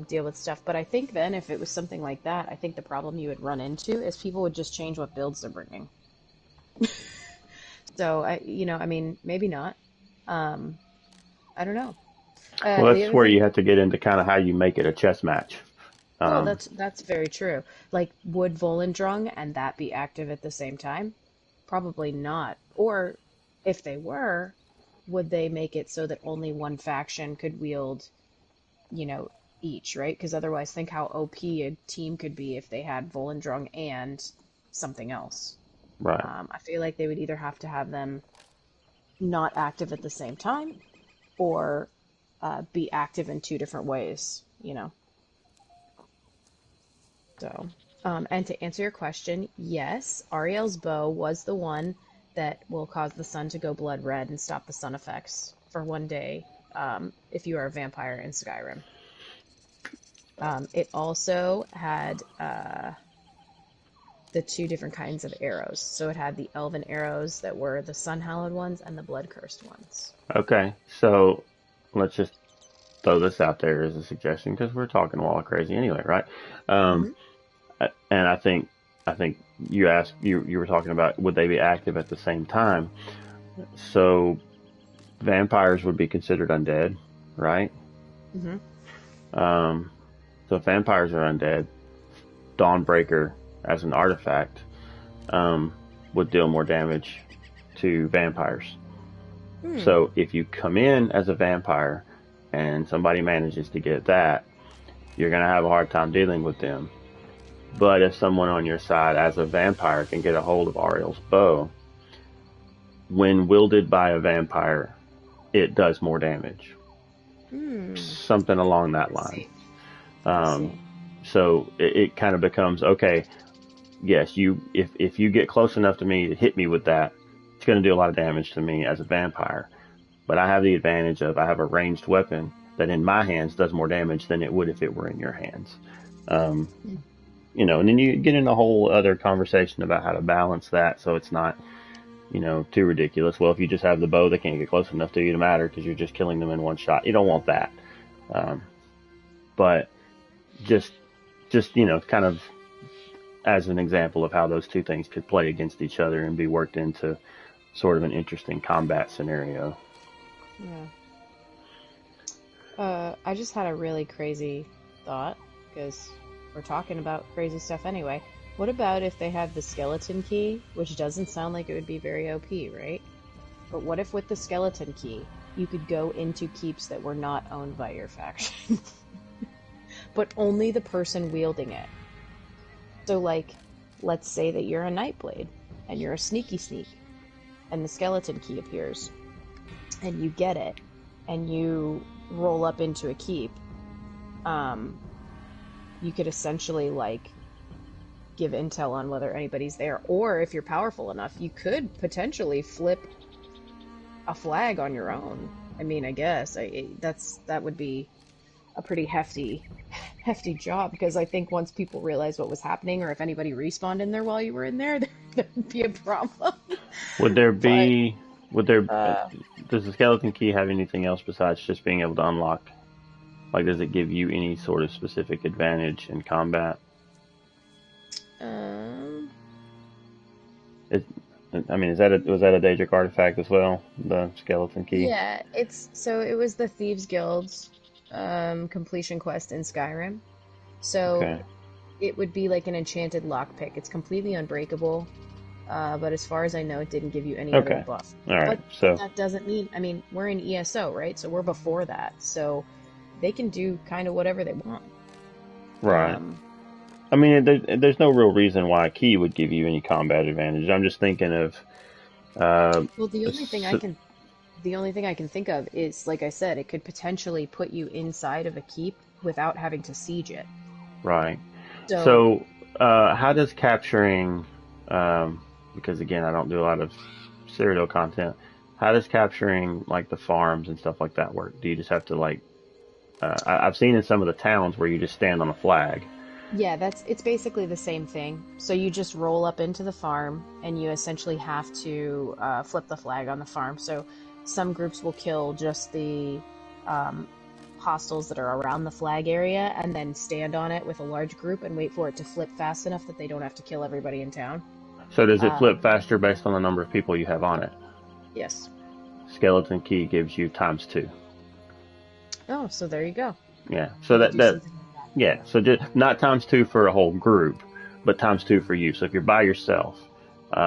A: deal with stuff. But I think then, if it was something like that, I think the problem you would run into is people would just change what builds they're bringing. So I mean, maybe not. Um, I don't know.
B: Well,
A: The
B: that's
A: other
B: where
A: thing.
B: you have to get into kind of how you make it a chess match.
A: Well,
B: Um,
A: that's very true. Like, would Volendrung and that be active at the same time? Probably not. Or if they were, would they make it so that only one faction could wield, you know, each, right? Because otherwise, think how OP a team could be if they had Volendrung and something else.
B: right.
A: I feel like they would either have to have them not active at the same time, or be active in two different ways. So, and to answer your question, yes, Ariel's bow was the one that will cause the sun to go blood red and stop the sun effects for one day, if you are a vampire in Skyrim. It also had the two different kinds of arrows. So it had the elven arrows that were the sun hallowed ones and the blood cursed ones.
B: Okay. So let's just throw this out there as a suggestion because we're talking wild crazy anyway, right? Um,
A: Hmm.
B: and I think you were talking about would they be active at the same time? So vampires would be considered undead, right?
A: Hmm.
B: Um, so if vampires are undead, Dawnbreaker as an artifact um, would deal more damage to vampires.
A: Hmm.
B: So if you come in as a vampire and somebody manages to get that, you're going to have a hard time dealing with them. But if someone on your side as a vampire can get a hold of Ariel's bow, when wielded by a vampire, it does more damage.
A: Hmm.
B: Something along that
A: I
B: line.
A: see. I
B: Um,
A: see.
B: so it kind of becomes okay. Yes, if you get close enough to me to hit me with that, it's going to do a lot of damage to me as a vampire. But I have the advantage of I have a ranged weapon that in my hands does more damage than it would if it were in your hands. Um,
A: Hmm.
B: and then you get in a whole other conversation about how to balance that so it's not, too ridiculous. Well, if you just have the bow, they can't get close enough to you to matter because you're just killing them in one shot. You don't want that. Um, but just, kind of as an example of how those two things could play against each other and be worked into sort of an interesting combat scenario.
A: Yeah. I just had a really crazy thought because we're talking about crazy stuff anyway. What about if they have the skeleton key, which doesn't sound like it would be very OP, right? But what if with the skeleton key, you could go into keeps that were not owned by your faction, but only the person wielding it? So, like, let's say that you're a Nightblade and you're a sneaky sneak, and the skeleton key appears, and you get it, and you roll up into a keep. Um, you could essentially like give intel on whether anybody's there, or if you're powerful enough, you could potentially flip a flag on your own. I mean, I guess that would be a pretty hefty job because I think once people realize what was happening, or if anybody respawned in there while you were in there, there would be a problem.
B: Would there
A: But
B: be, would there,
A: uh,
B: does the skeleton key have anything else besides just being able to unlock? Like, does it give you any sort of specific advantage in combat?
A: um,
B: It, I mean, was that a Daedric artifact as well? The skeleton key?
A: yeah, it was the Thieves Guild's completion quest in Skyrim. So
B: Okay.
A: it would be like an enchanted lockpick. It's completely unbreakable, but as far as I know, it didn't give you any other
B: Okay.
A: buff.
B: All right.
A: But
B: So,
A: that doesn't mean, I mean, we're in ESO, right? So we're before that. So they can do kind of whatever they want.
B: right.
A: Um,
B: I mean, there's no real reason why a key would give you any combat advantage. I'm just thinking of, uh,
A: well,
B: s-
A: the only thing I can think of is, like I said, it could potentially put you inside of a keep without having to siege it.
B: right.
A: So
B: So, how does capturing, because again, I don't do a lot of serial content. How does capturing like the farms and stuff like that work? Do you just have to like, I've seen in some of the towns where you just stand on a flag.
A: yeah, it's basically the same thing. So you just roll up into the farm, and you essentially have to flip the flag on the farm. So some groups will kill just the um, hostiles that are around the flag area, and then stand on it with a large group and wait for it to flip fast enough that they don't have to kill everybody in town.
B: So does it flip
A: Um,
B: faster based on the number of people you have on it?
A: yes.
B: Skeleton key gives you times two.
A: Oh, so there you go.
B: Yeah. So
A: You could
B: that
A: do
B: that
A: something like that.
B: yeah. So just not times two for a whole group, but times two for you. So if you're by yourself,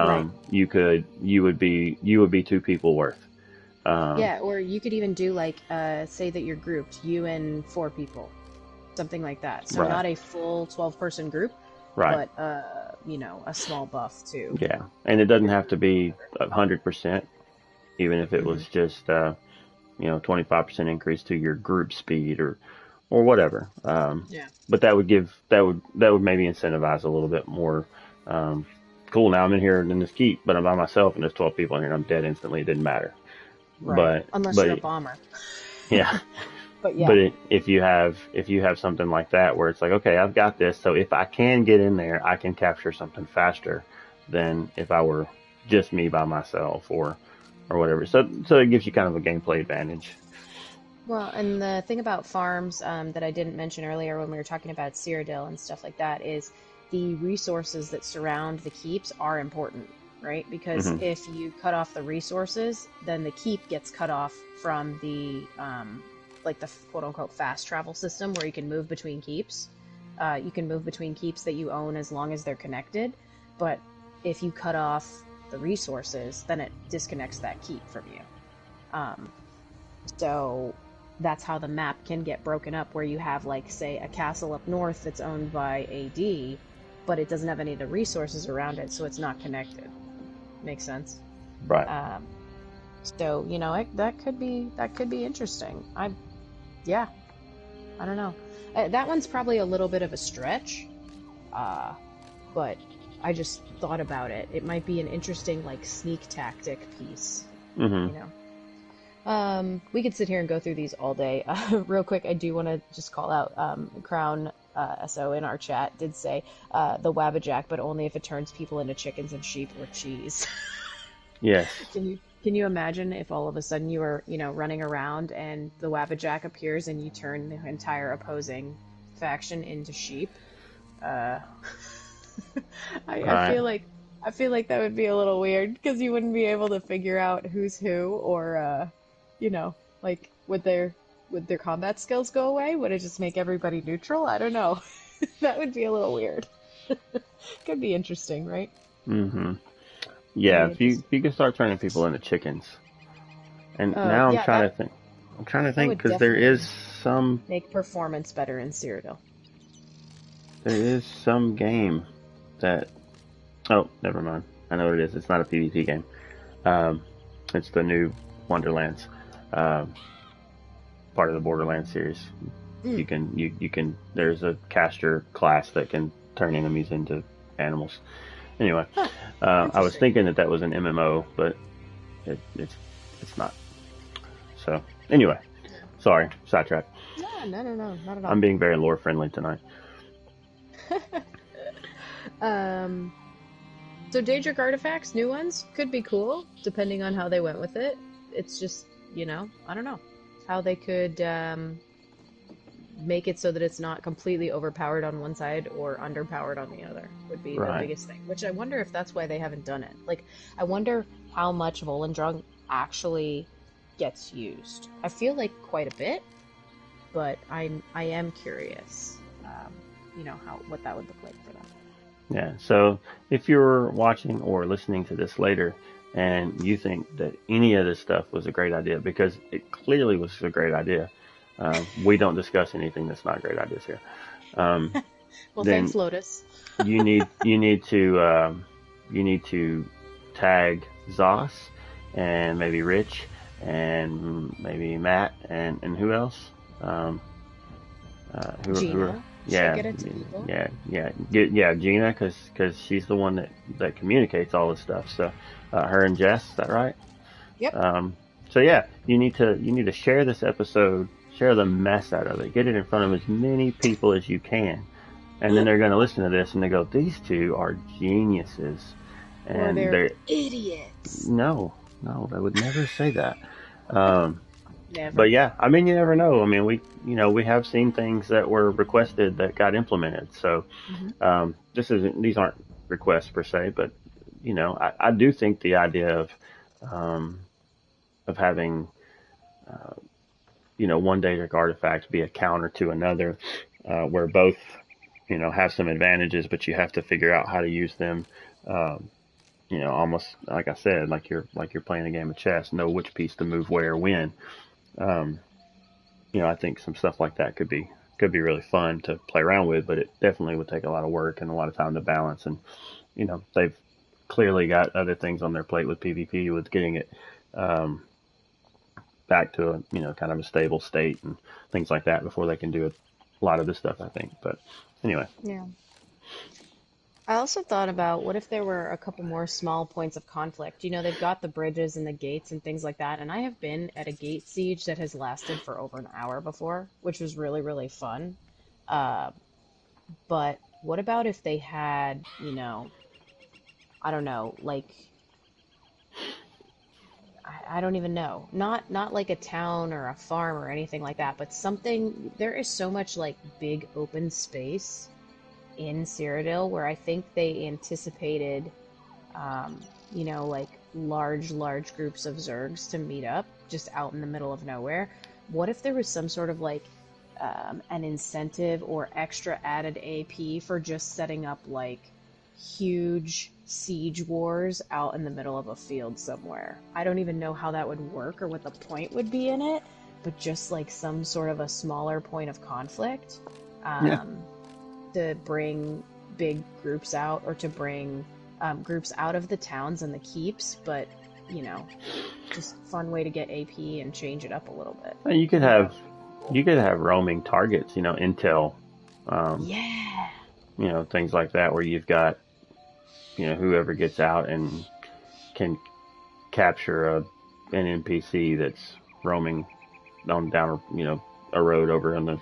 A: Right.
B: you would be two people worth. Um,
A: Yeah, or you could even do like, say that you're grouped, you and four people, something like that. So
B: right.
A: not a full 12-person group,
B: Right.
A: but a small buff too.
B: Yeah. And it doesn't have to be 100%, even if it
A: Hmm.
B: was just 25% increase to your group speed or whatever.
A: Yeah.
B: But that would maybe incentivize a little bit more. Um, cool. Now I'm in here in this keep, but I'm by myself, and there's 12 people in here, and I'm dead instantly. It didn't matter.
A: Right.
B: But
A: Unless
B: but
A: you're a
B: it,
A: bomber.
B: yeah.
A: But
B: But
A: yeah.
B: if you have something like that where it's like, okay, I've got this, so if I can get in there, I can capture something faster than if I were just me by myself or whatever. So it gives you kind of a gameplay advantage.
A: Well, and the thing about farms that I didn't mention earlier when we were talking about Cyrodiil and stuff like that is the resources that surround the keeps are important, right? Because
B: Hmm.
A: if you cut off the resources, then the keep gets cut off from the like the quote unquote fast travel system where you can move between keeps. You can move between keeps that you own as long as they're connected, but if you cut off the resources, then it disconnects that keep from you. Um, so that's how the map can get broken up, where you have, like, say, a castle up north that's owned by AD, but it doesn't have any of the resources around it, so it's not connected. Makes sense.
B: Right.
A: Um, so that could be interesting. Yeah, I don't know. That one's probably a little bit of a stretch, uh, but I just thought about it. It might be an interesting like sneak tactic piece,
B: Hmm.
A: you know. We could sit here and go through these all day. Real quick, I do want to just call out Crown SO in our chat did say the Wabbajack, but only if it turns people into chickens and sheep or cheese.
B: Yes.
A: Can you imagine if all of a sudden you were running around and the Wabbajack appears and you turn the entire opposing faction into sheep? Uh, I
B: Right.
A: feel like that would be a little weird because you wouldn't be able to figure out who's who, or you know, like would their combat skills go away? Would it just make everybody neutral? I don't know. That would be a little weird. Could be interesting, right?
B: Hmm.
A: Could
B: Yeah.
A: be
B: If
A: interesting.
B: you can start turning people into chickens, and now I'm
A: Yeah,
B: trying to think. I'm trying to
A: that
B: think
A: would
B: because there is
A: definitely
B: some
A: make performance better in Cyrodiil.
B: game that. Oh, never mind. I know what it is. It's not a PvP game. Um, it's the new Wonderlands, um, part of the Borderlands series.
A: Mm.
B: You can. There's a caster class that can turn enemies into animals. Anyway,
A: Huh.
B: I was
A: Interesting.
B: thinking that that was an MMO, but it, it's not. So anyway, sorry, sidetrack.
A: No, no, no, no, not at
B: I'm
A: all.
B: being very lore friendly tonight.
A: um, So Daedric artifacts, new ones, could be cool, depending on how they went with it. It's just, I don't know how they could make it so that it's not completely overpowered on one side or underpowered on the other would be the
B: Right.
A: biggest thing. Which I wonder if that's why they haven't done it. Like, I wonder how much Volendrung actually gets used. I feel like quite a bit, but I am curious, how what that would look like for them.
B: Yeah. So if you're watching or listening to this later and you think that any of this stuff was a great idea, because it clearly was a great idea, we don't discuss anything that's not great ideas here. Um,
A: Well, thanks,
B: then
A: Lotus.
B: you need to tag Zos and maybe Rich and maybe Matt and who else? Um, who are
A: Gina should
B: yeah
A: get it to people.
B: yeah Gina, because she's the one that communicates all this stuff. So her and Jess, is that right?
A: Yep.
B: Um, so yeah, you need to share this episode, share the mess out of it, get it in front of as many people as you can, and then they're going to listen to this and they go, these two are geniuses,
A: Or
B: and
A: they're
B: they're
A: idiots.
B: no, they would never say that. Um, but
A: Never.
B: yeah, I mean, you never know. I mean, we have seen things that were requested that got implemented. So
A: Hmm.
B: these aren't requests per se, but I do think the idea um, of having one Daedric artifact be a counter to another, where both have some advantages, but you have to figure out how to use them. Um, almost like I said, like you're playing a game of chess, know which piece to move where, when. Um, I think some stuff like that could be really fun to play around with, but it definitely would take a lot of work and a lot of time to balance. And they've clearly got other things on their plate with PvP, with getting it um, back to a kind of a stable state and things like that before they can do a lot of this stuff, I think. But anyway,
A: Yeah. I also thought about what if there were a couple more small points of conflict. They've got the bridges and the gates and things like that, and I have been at a gate siege that has lasted for over an hour before, which was really, really fun. Uh, but what about if they had, I don't know, like I don't even know. Not like a town or a farm or anything like that, but something. There is so much like big open space in Cyrodiil where I think they anticipated, like large groups of Zergs to meet up just out in the middle of nowhere. What if there was some sort of like an incentive or extra added AP for just setting up like huge siege wars out in the middle of a field somewhere? I don't even know how that would work or what the point would be in it, but just like some sort of a smaller point of conflict.
B: Yeah.
A: To bring big groups out or to bring groups out of the towns and the keeps, but just fun way to get AP and change it up a little bit.
B: You could have roaming targets, intel, um,
A: Yeah.
B: things like that, where you've got whoever gets out and can capture an NPC that's roaming on down a road over on the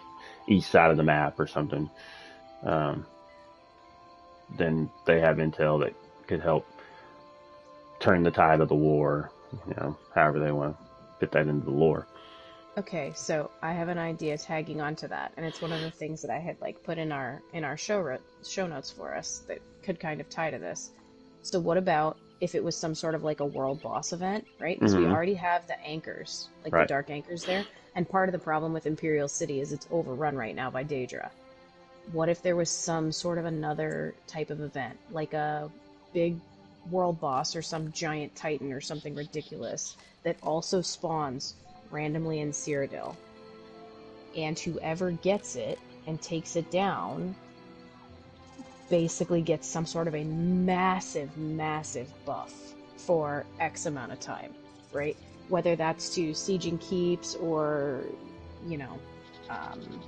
B: east side of the map or something. Um, then they have intel that could help turn the tide of the war. However they want to fit that into the lore.
A: Okay, so I have an idea tagging onto that, and it's one of the things that I had like put in our show notes for us that could kind of tie to this. So what about if it was some sort of like a world boss event, right? Because we
B: Mm-hmm.
A: already have the anchors, like the
B: Right.
A: dark anchors there, and part of the problem with Imperial City is it's overrun right now by Daedra. What if there was some sort of another type of event, like a big world boss or some giant titan or something ridiculous that also spawns randomly in Cyrodiil, and whoever gets it and takes it down basically gets some sort of a massive buff for X amount of time, right? Whether that's to sieging keeps or, you know, um,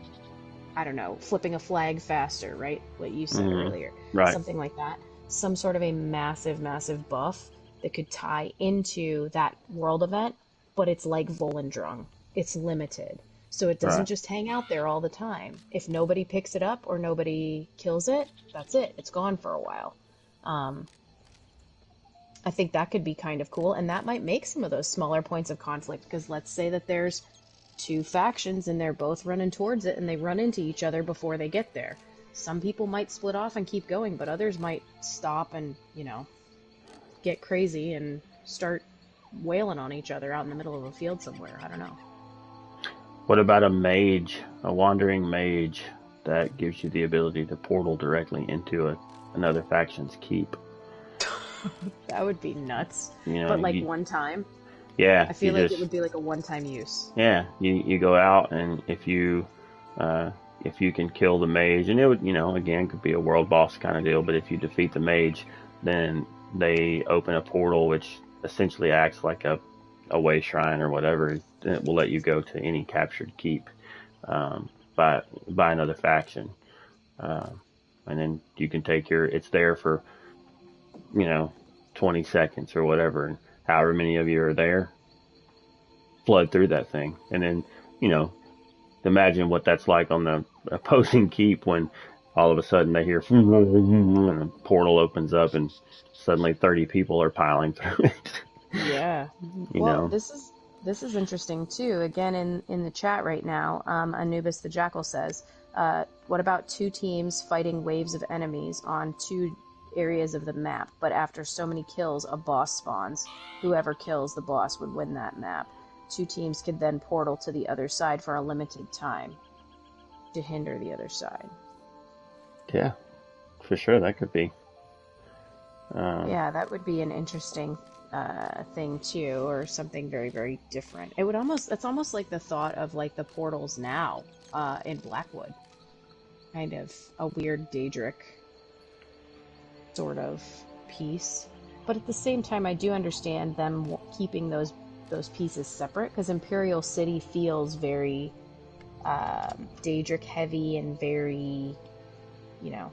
A: I don't know, flipping a flag faster, right? What you said
B: Mm-hmm.
A: earlier.
B: Right.
A: Something like that. Some sort of a massive buff that could tie into that world event, but it's like Volendrung. It's limited. So it doesn't
B: Right.
A: just hang out there all the time. If nobody picks it up or nobody kills it, that's it. It's gone for a while. Um, I think that could be kind of cool, and that might make some of those smaller points of conflict, because let's say that there's two factions and they're both running towards it and they run into each other before they get there. Some people might split off and keep going, but others might stop and, get crazy and start wailing on each other out in the middle of a field somewhere. I don't know.
B: What about a mage, a wandering mage that gives you the ability to portal directly into another faction's keep?
A: That would be nuts.
B: You know,
A: But like
B: you
A: one time,
B: yeah,
A: I
B: you
A: feel like it
B: just
A: would be like a one-time use.
B: you go out, and uh, if you can kill the mage, and it would again could be a world boss kind of deal, but if you defeat the mage, then they open a portal which essentially acts like a way shrine or whatever. And it will let you go to any captured keep, by another faction, um, and then you can take it's there for you know 20 seconds or whatever, and however many of you are there, flood through that thing, and then you know imagine what that's like on the opposing keep when all of a sudden they hear and a portal opens up and suddenly 30 people are piling through it.
A: Yeah.
B: you
A: Well,
B: know
A: this is interesting too. Again, in the chat right now, Anubis the Jackal says, "What about two teams fighting waves of enemies on two areas of the map? But after so many kills, a boss spawns. Whoever kills the boss would win that map. Two teams could then portal to the other side for a limited time to hinder the other side."
B: yeah, for sure that could be um,
A: Yeah, that would be an interesting thing too, or something very different. It's almost like the thought of like the portals now in Blackwood, kind of a weird Daedric sort of piece. But at the same time, I do understand them keeping those pieces separate, because Imperial City feels very Daedric heavy and very, you know,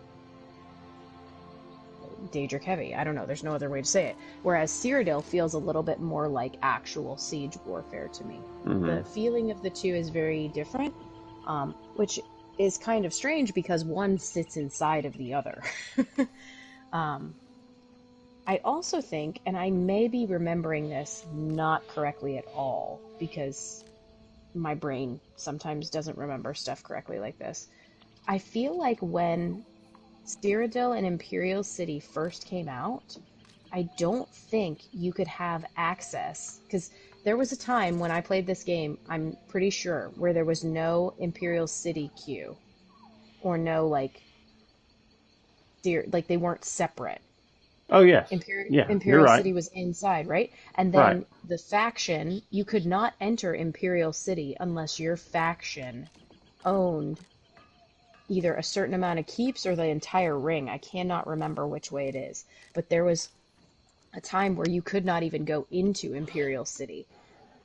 A: Daedric heavy. I don't know. There's no other way to say it. Whereas Cyrodiil feels a little bit more like actual siege warfare to me.
B: hmm
A: The feeling of the two is very different, which is kind of strange because one sits inside of the other. um, I also think, and I may be remembering this not correctly at all, because my brain sometimes doesn't remember stuff correctly like this. I feel like when Cyrodiil and Imperial City first came out, I don't think you could have access, because there was a time when I played this game, I'm pretty sure, where there was no Imperial City queue, or no like they weren't separate.
B: Oh yes,
A: Imperial
B: yeah, you're
A: Imperial
B: right.
A: City was inside, right? And
B: Right,
A: then the faction, you could not enter Imperial City unless your faction owned either a certain amount of keeps or the entire ring. I cannot remember which way it is. But there was a time where you could not even go into Imperial City.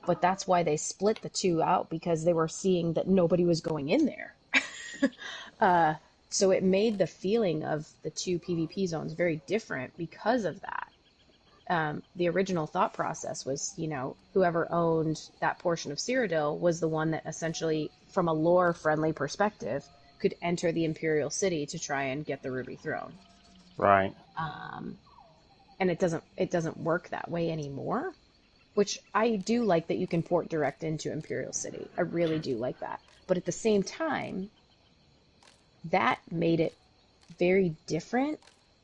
A: But that's why they split the two out, because they were seeing that nobody was going in there. Uh, so it made the feeling of the two PvP zones very different because of that. The original thought process was, whoever owned that portion of Cyrodiil was the one that essentially, from a lore friendly perspective, could enter the Imperial City to try and get the Ruby Throne.
B: right.
A: Um, and it doesn't work that way anymore, which I do like that you can port direct into Imperial City. I really do like that. But at the same time, that made it very different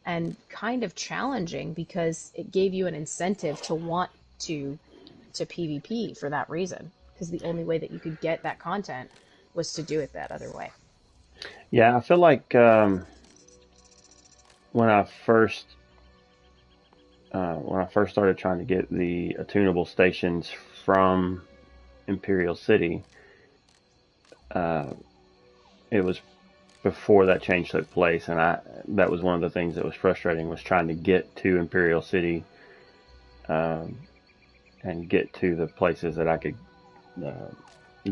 A: and kind of challenging, because it gave you an incentive to want to PvP for that reason. Because the only way that you could get that content was to do it that other way.
B: Yeah, I feel like when I first when I first started trying to get the attunable stations from Imperial City, uh, it was before that change took place, and I that was one of the things that was frustrating, was trying to get to Imperial City, um, and get to the places that I could uh,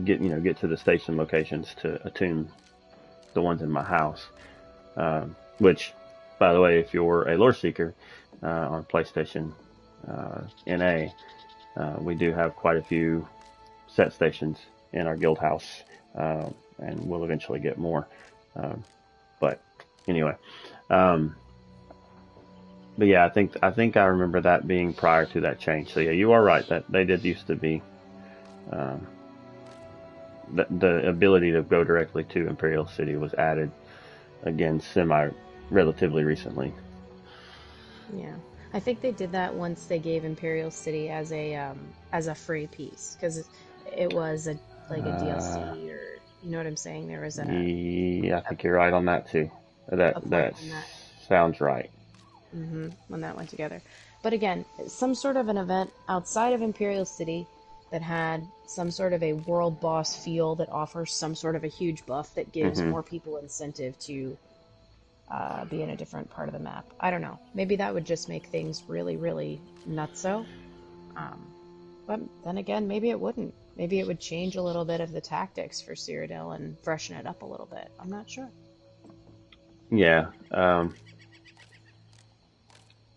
B: get to the station locations to attune the ones in my house. Which, by the way, if you're a lore seeker on PlayStation NA, we do have quite a few set stations in our guild house, and we'll eventually get more. Um, but anyway, um, but yeah, I think I remember that being prior to that change. So yeah, you are right that they did used to be, um, the ability to go directly to Imperial City was added again semi relatively recently.
A: Yeah, I think they did that once they gave Imperial City as a free piece, because it was like a
B: Uh,
A: DLC, or you know what I'm saying. There was
B: yeah, I
A: a,
B: think you're right on that too. That
A: a point
B: that
A: when that
B: sounds right.
A: when that went together. But again, some sort of an event outside of Imperial City that had some sort of a world boss feel, that offers some sort of a huge buff that gives
B: Hmm.
A: more people incentive to be in a different part of the map. I don't know. Maybe that would just make things really, really nutso. Um, but then again, maybe it wouldn't. Maybe it would change a little bit of the tactics for Cyrodiil and freshen it up a little bit. I'm not sure.
B: Yeah,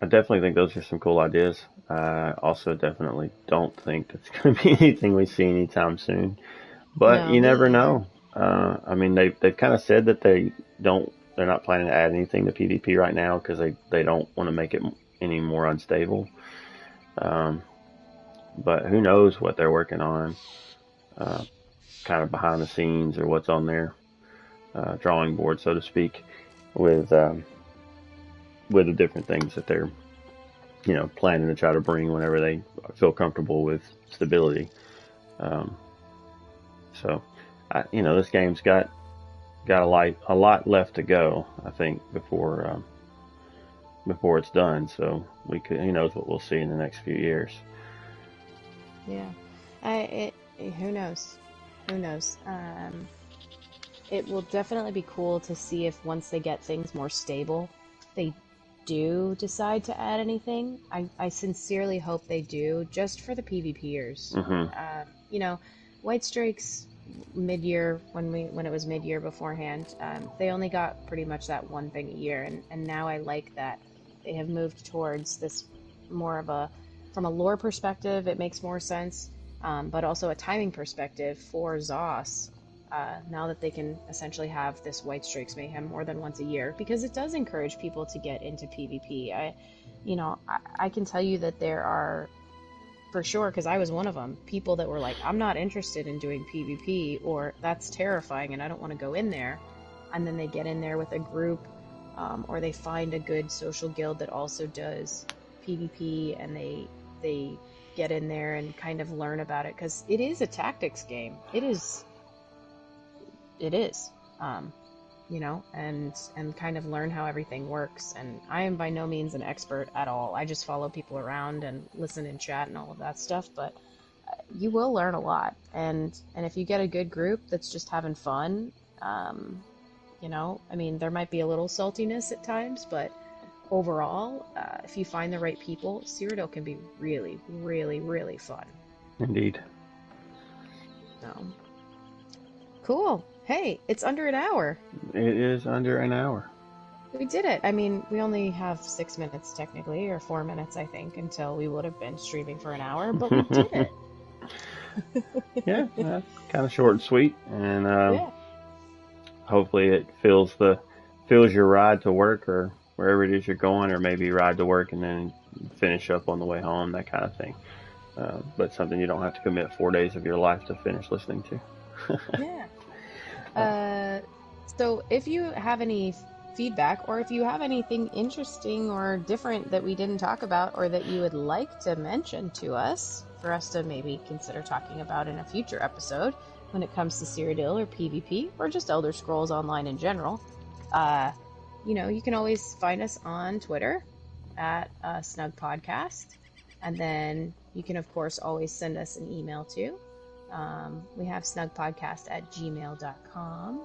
B: I definitely think those are some cool ideas. I also definitely don't think it's going to be anything we see anytime soon. But
A: No,
B: you
A: me
B: never
A: either.
B: know. I mean, they've kind of said that they're not planning to add anything to PvP right now because they don't want to make it any more unstable. Um, but who knows what they're working on, uh, kind of behind the scenes, or what's on their drawing board, so to speak, with with the different things that they're planning to try to bring whenever they feel comfortable with stability. Um, so, this game's got a lot left to go, I think, before it's done. So who knows what we'll see in the next few years.
A: Yeah. Who knows? Who knows? It will definitely be cool to see if, once they get things more stable, they do decide to add anything. I sincerely hope they do, just for the PvPers.
B: Hmm.
A: White Strikes mid-year, when it was mid-year beforehand, they only got pretty much that one thing a year, and now I like that they have moved towards this more of a, from a lore perspective, it makes more sense, but also a timing perspective for ZOS. now that they can essentially have this White Strikes Mayhem more than once a year, because it does encourage people to get into PvP. I can tell you that there are, for sure, because I was one of them, people that were like, I'm not interested in doing PvP, or that's terrifying and I don't want to go in there. And then they get in there with a group, or they find a good social guild that also does PvP, and they get in there and kind of learn about it, because it is a tactics game. It is, and kind of learn how everything works. And I am by no means an expert at all. I just follow people around and listen and chat and all of that stuff. But you will learn a lot. And if you get a good group that's just having fun, there might be a little saltiness at times, but overall, if you find the right people, Cyrodiil can be really, really, really fun.
B: Indeed.
A: Cool. Hey, it's under an hour.
B: It is under an hour.
A: We did it. I mean, we only have 6 minutes technically, or 4 minutes, I think, until we would have been streaming for an hour, but we did it.
B: Yeah, kind of short and sweet, and
A: Yeah.
B: hopefully it fills your ride to work or wherever it is you're going, or maybe ride to work and then finish up on the way home, that kind of thing. But something you don't have to commit 4 days of your life to finish listening to.
A: Yeah. So if you have any feedback, or if you have anything interesting or different that we didn't talk about, or that you would like to mention to us for us to maybe consider talking about in a future episode when it comes to Cyrodiil or PvP or just Elder Scrolls Online in general, you can always find us on Twitter at A Snugpod Cast, and then you can of course always send us an email too. We have snugpodcast@gmail.com.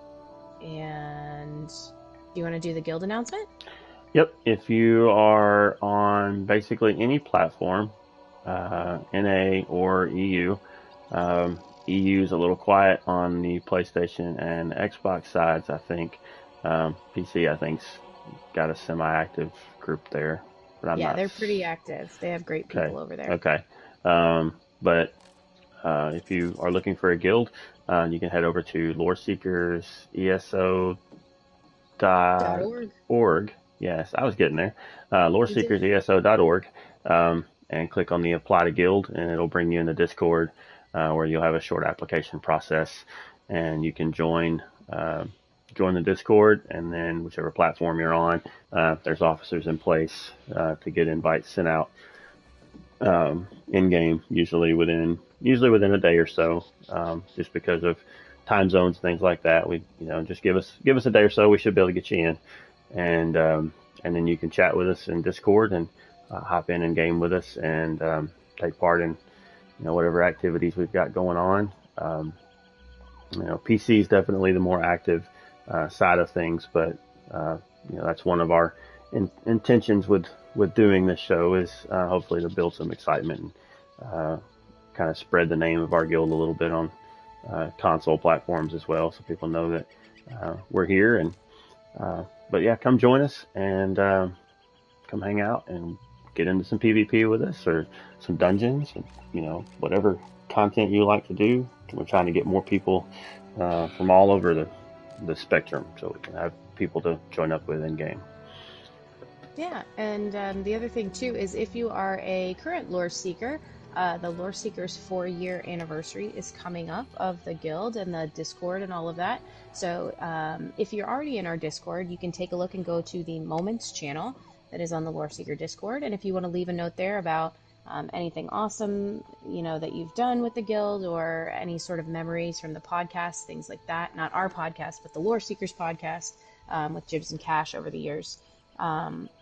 A: And do you want to do the guild announcement?
B: Yep. If you are on basically any platform, NA or EU, EU is a little quiet on the PlayStation and Xbox sides, I think. PC, I think's got a semi-active group there. But
A: they're pretty active. They have great people over there.
B: Okay. But if you are looking for a guild, you can head over to loreseekers.org. Yes, I was getting there. loreseekerseso.org, and click on the apply to guild, and it'll bring you in the Discord, where you'll have a short application process, and you can join the Discord, and then whichever platform you're on, there's officers in place to get invites sent out in game, usually within a day or so, just because of time zones, things like that. We, just give us a day or so, we should be able to get you in, and then you can chat with us in Discord and hop in game with us and take part in whatever activities we've got going on. PC is definitely the more active side of things, but that's one of our intentions with doing this show is hopefully to build some excitement and kind of spread the name of our guild a little bit on console platforms as well, so people know that we're here. And but yeah, come join us and come hang out and get into some PvP with us, or some dungeons, and whatever content you like to do. We're trying to get more people from all over the spectrum, so we can have people to join up with in game.
A: Yeah, and the other thing too is, if you are a current lore seeker, the Lore Seekers 4-year anniversary is coming up of the guild and the Discord and all of that. So if you're already in our Discord, you can take a look and go to the Moments channel that is on the Lore Seeker Discord. And if you want to leave a note there about anything awesome, that you've done with the guild, or any sort of memories from the podcast, things like that. Not our podcast, but the Lore Seekers podcast with Jibs and Cash over the years.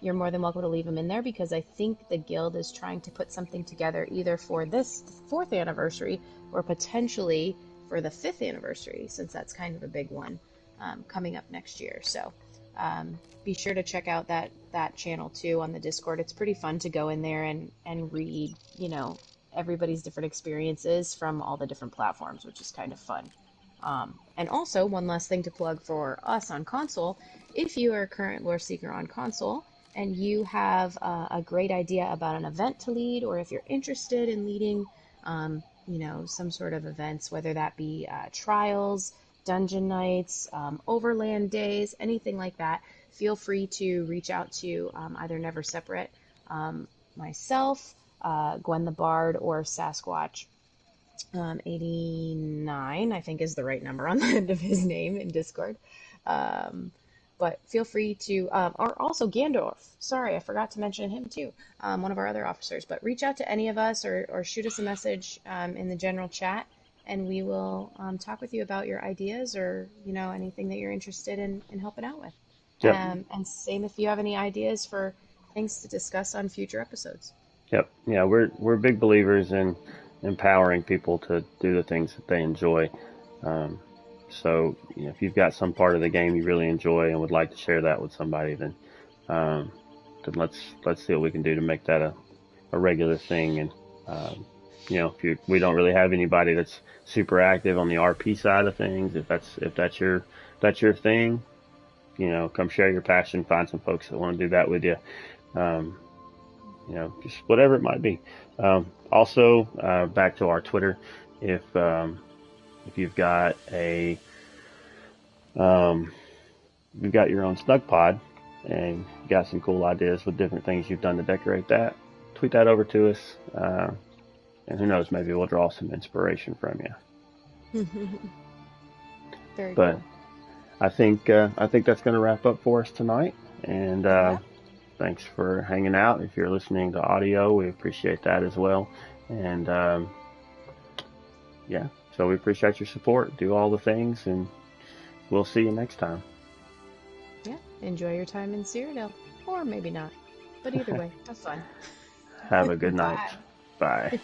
A: You're more than welcome to leave them in there, because I think the guild is trying to put something together either for this 4th anniversary or potentially for the 5th anniversary, since that's kind of a big one coming up next year. So be sure to check out that channel too on the Discord. It's pretty fun to go in there and read, everybody's different experiences from all the different platforms, which is kind of fun. And also, one last thing to plug for us on console: if you are a current lore seeker on console and you have a great idea about an event to lead, or if you're interested in leading, some sort of events, whether that be trials, dungeon nights, overland days, anything like that, feel free to reach out to either Never Separate, myself, Gwen the Bard, or Sasquatch. 89, I think, is the right number on the end of his name in Discord. Um, but feel free to, or also Gandorf. Sorry, I forgot to mention him too. One of our other officers. But reach out to any of us or shoot us a message in the general chat, and we will talk with you about your ideas or anything that you're interested in helping out with.
B: Yep.
A: And same if you have any ideas for things to discuss on future episodes.
B: Yep. Yeah, we're big believers in empowering people to do the things that they enjoy. Um, so if you've got some part of the game you really enjoy and would like to share that with somebody, um, then let's see what we can do to make that a regular thing. And we don't really have anybody that's super active on the RP side of things, if that's your thing, come share your passion. Find some folks that want to do that with you. Um, just whatever it might be. Also, back to our Twitter, if you've got you've got your own Snugpod and got some cool ideas with different things you've done to decorate that, tweet that over to us. And who knows, maybe we'll draw some inspiration from you.
A: Very
B: But
A: cool.
B: I think that's going to wrap up for us tonight. And
A: Yeah.
B: thanks for hanging out. If you're listening to audio, we appreciate that as well. And yeah, so we appreciate your support. Do all the things, and we'll see you next time.
A: Yeah. Enjoy your time in Cyrodiil. Or maybe not. But either way, have fun.
B: Have a good night.
A: Bye.
B: Bye.